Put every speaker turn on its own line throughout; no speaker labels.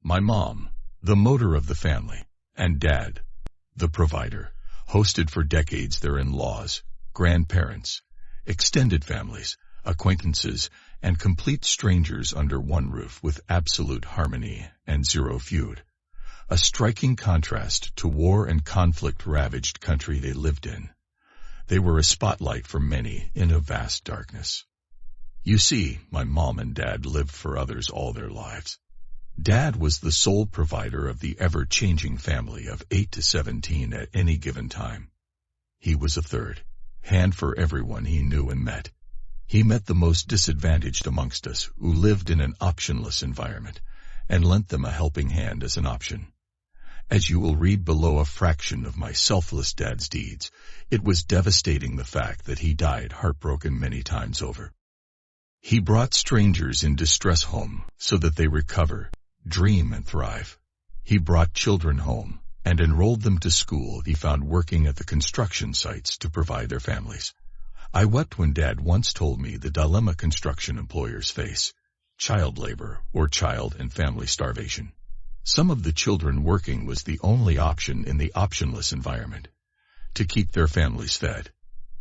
My mom, the motor of the family, and Dad, the provider, hosted for decades their in-laws, grandparents, extended families, acquaintances, and complete strangers under one roof with absolute harmony and zero feud. A striking contrast to war and conflict-ravaged country they lived in. They were a spotlight for many in a vast darkness. You see, my mom and Dad lived for others all their lives. Dad was the sole provider of the ever-changing family of 8 to 17 at any given time. He was a third hand for everyone he knew and met. He met the most disadvantaged amongst us who lived in an optionless environment and lent them a helping hand as an option. As you will read below a fraction of my selfless dad's deeds, it was devastating the fact that he died heartbroken many times over. He brought strangers in distress home so that they recover, dream, and thrive. He brought children home and enrolled them to school he found working at the construction sites to provide their families. I wept when Dad once told me the dilemma construction employers face: child labor or child and family starvation. Some of the children working was the only option in the optionless environment to keep their families fed.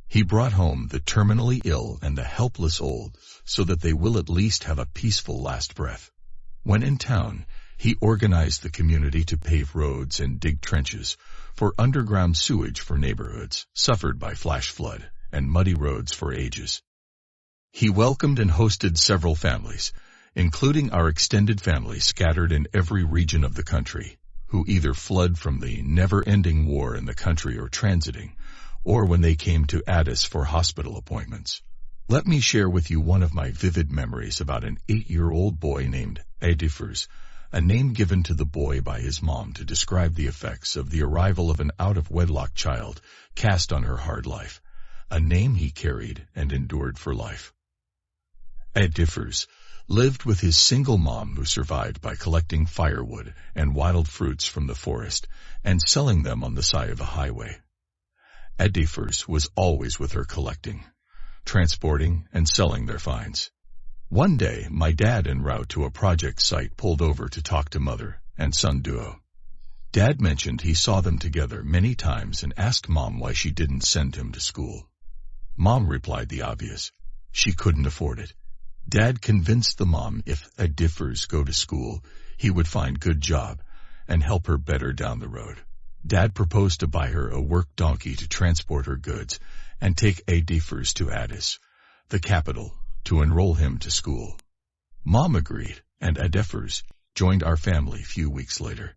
He brought home the terminally ill and the helpless old so that they will at least have a peaceful last breath. When in town, he organized the community to pave roads and dig trenches for underground sewage for neighborhoods suffered by flash flood and muddy roads for ages. He welcomed and hosted several families, including our extended family scattered in every region of the country, who either fled from the never-ending war in the country or transiting, or when they came to Addis for hospital appointments. Let me share with you one of my vivid memories about an 8-year-old boy named Edifers, a name given to the boy by his mom to describe the effects of the arrival of an out-of-wedlock child cast on her hard life, a name he carried and endured for life. Edifers lived with his single mom who survived by collecting firewood and wild fruits from the forest and selling them on the side of a highway. Edifers was always with her collecting, transporting, and selling their finds. One day, my dad en route to a project site pulled over to talk to mother and son duo. Dad mentioned he saw them together many times and asked Mom why she didn't send him to school. Mom replied the obvious: she couldn't afford it. Dad convinced the mom if Edifers go to school, he would find good job and help her better down the road. Dad proposed to buy her a work donkey to transport her goods and take Edifers to Addis, the capital, to enroll him to school. Mom agreed, and Edifers joined our family few weeks later.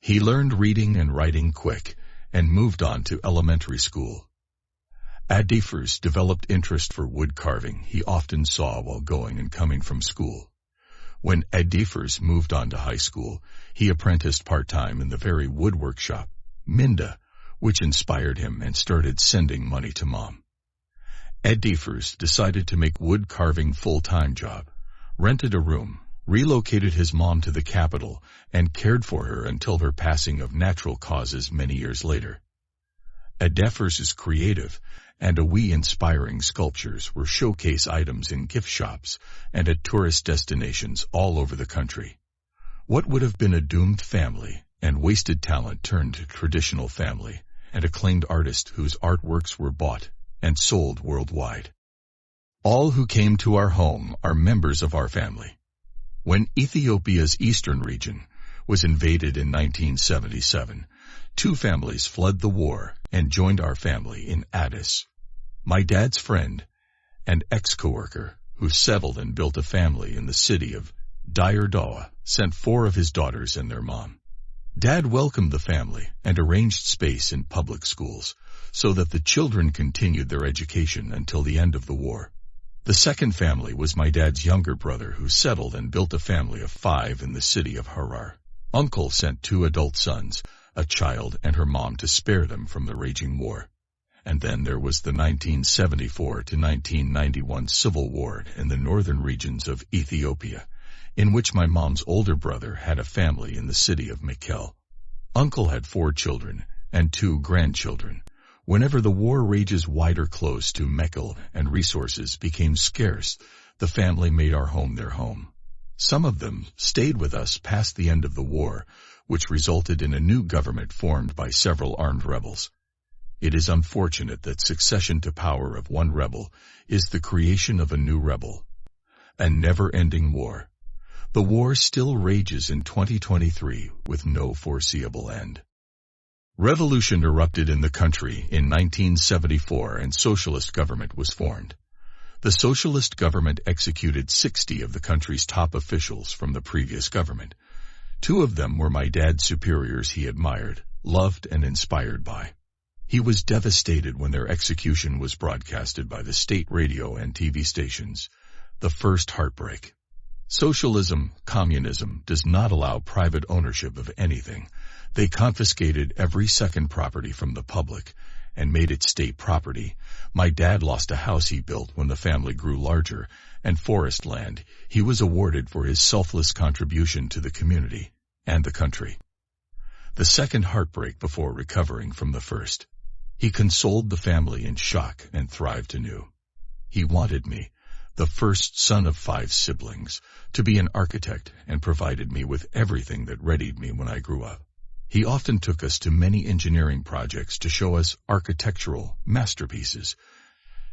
He learned reading and writing quick and moved on to elementary school. Edifers developed interest for wood carving he often saw while going and coming from school. When Edifers moved on to high school, he apprenticed part-time in the very woodwork shop, Minda, which inspired him and started sending money to Mom. Edifers decided to make wood carving full-time job, rented a room, relocated his mom to the capital, and cared for her until her passing of natural causes many years later. Edifers' creative and inspiring sculptures were showcase items in gift shops and at tourist destinations all over the country. What would have been a doomed family and wasted talent turned to traditional family and acclaimed artist whose artworks were bought and sold worldwide. All who came to our home are members of our family. When Ethiopia's eastern region was invaded in 1977, 2 families fled the war and joined our family in Addis. My dad's friend and ex-coworker, who settled and built a family in the city of Dire Dawa, sent 4 of his daughters and their mom. Dad welcomed the family and arranged space in public schools so that the children continued their education until the end of the war. The second family was my dad's younger brother, who settled and built a family of 5 in the city of Harar. Uncle sent 2 adult sons, a child and her mom, to spare them from the raging war. And then there was the 1974 to 1991 civil war in the northern regions of Ethiopia, in which my mom's older brother had a family in the city of Mekelle. Uncle had 4 children and 2 grandchildren. Whenever the war rages wide or close to Mekelle and resources became scarce, the family made our home their home. Some of them stayed with us past the end of the war, which resulted in a new government formed by several armed rebels. It is unfortunate that succession to power of one rebel is the creation of a new rebel. A never-ending war. The war still rages in 2023 with no foreseeable end. Revolution erupted in the country in 1974 and socialist government was formed. The socialist government executed 60 of the country's top officials from the previous government. 2 of them were my dad's superiors he admired, loved, and inspired by. He was devastated when their execution was broadcasted by the state radio and TV stations. The first Heartbreak. Socialism, communism, does not allow private ownership of anything. They confiscated every second property from the public and made it state property. My dad lost a house he built when the family grew larger, and forest land he was awarded for his selfless contribution to the community and the country. The second heartbreak before recovering from the first. He consoled the family in shock and thrived anew. He wanted me, the first son of 5 siblings, to be an architect and provided me with everything that readied me when I grew up. He often took us to many engineering projects to show us architectural masterpieces,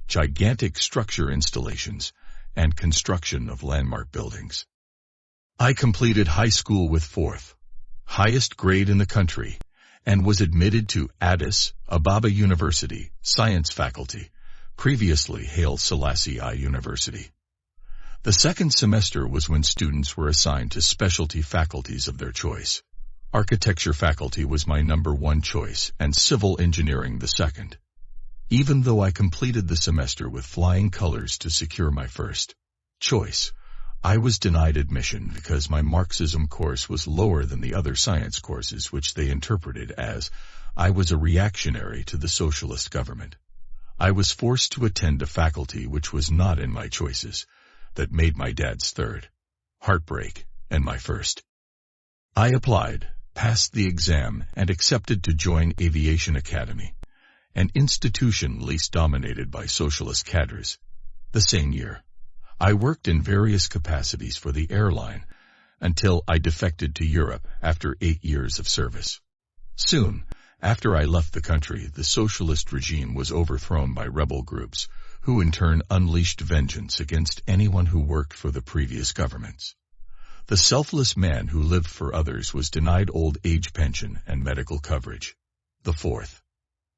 gigantic structure installations, and construction of landmark buildings. I completed high school with 4th, highest grade in the country, and was admitted to Addis Ababa University, Science Faculty, previously Haile Selassie I University. The second semester was when students were assigned to specialty faculties of their choice. Architecture faculty was my number 1 choice, and civil engineering the second. Even though I completed the semester with flying colors to secure my first choice, I was denied admission because my Marxism course was lower than the other science courses, which they interpreted as I was a reactionary to the socialist government. I was forced to attend a faculty which was not in my choices, that made my dad's third heartbreak and my first. I applied, passed the exam, and accepted to join Aviation Academy, an institution least dominated by socialist cadres. The same year, I worked in various capacities for the airline until I defected to Europe after 8 years of service. Soon after I left the country, the socialist regime was overthrown by rebel groups, who in turn unleashed vengeance against anyone who worked for the previous governments. The selfless man who lived for others was denied old age pension and medical coverage. The 4th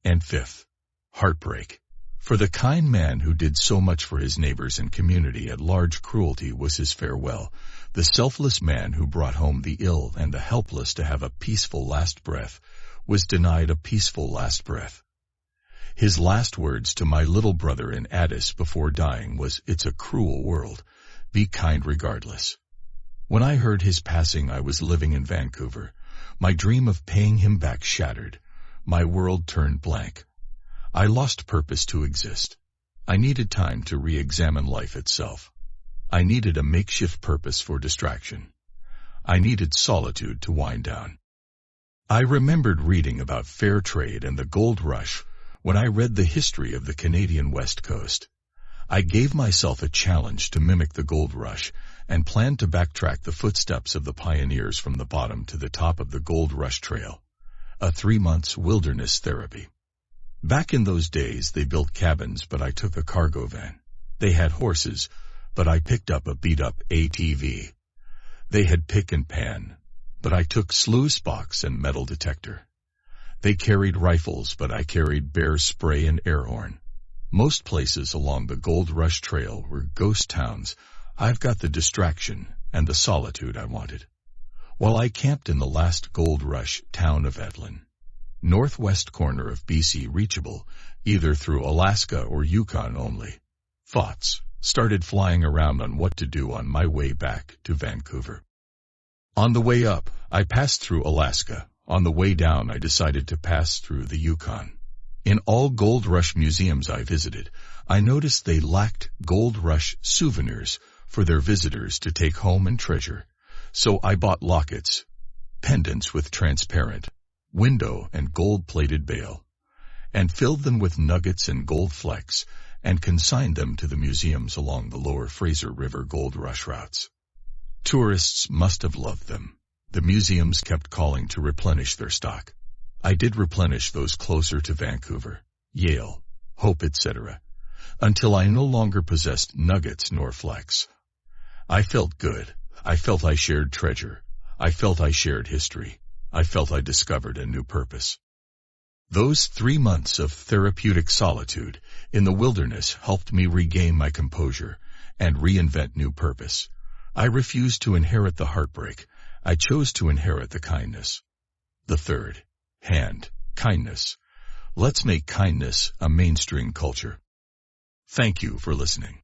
and 5th heartbreak. For the kind man who did so much for his neighbors and community at large, cruelty was his farewell. The selfless man who brought home the ill and the helpless to have a peaceful last breath was denied a peaceful last breath. His last words to my little brother in Addis before dying was, "It's a cruel world. Be kind regardless." When I heard his passing, I was living in Vancouver. My dream of paying him back shattered. My world turned blank. I lost purpose to exist. I needed time to re-examine life itself. I needed a makeshift purpose for distraction. I needed solitude to wind down. I remembered reading about fair trade and the gold rush when I read the history of the Canadian West Coast. I gave myself a challenge to mimic the gold rush and planned to backtrack the footsteps of the pioneers from the bottom to the top of the Gold Rush Trail, a 3 months wilderness therapy. Back in those days, they built cabins, but I took a cargo van. They had horses, but I picked up a beat-up ATV. They had pick and pan, but I took sluice box and metal detector. They carried rifles, but I carried bear spray and air horn. Most places along the Gold Rush Trail were ghost towns. I've got the distraction and the solitude I wanted. While I camped in the last Gold Rush town of Etlin, northwest corner of BC, reachable either through Alaska or Yukon only, thoughts started flying around on what to do on my way back to Vancouver. On the way up, I passed through Alaska. On the way down, I decided to pass through the Yukon. In all Gold Rush museums I visited, I noticed they lacked Gold Rush souvenirs for their visitors to take home and treasure. So I bought lockets, pendants with transparent window and gold-plated bail, and filled them with nuggets and gold flecks, and consigned them to the museums along the lower Fraser River Gold Rush routes. Tourists must have loved them. The museums kept calling to replenish their stock. I did replenish those closer to Vancouver, Yale, Hope, etc., until I no longer possessed nuggets nor flecks. I felt good. I felt I shared treasure. I felt I shared history. I felt I discovered a new purpose. Those 3 months of therapeutic solitude in the wilderness helped me regain my composure and reinvent new purpose. I refused to inherit the heartbreak. I chose to inherit the kindness. The third hand, kindness. Let's make kindness a mainstream culture. Thank you for listening.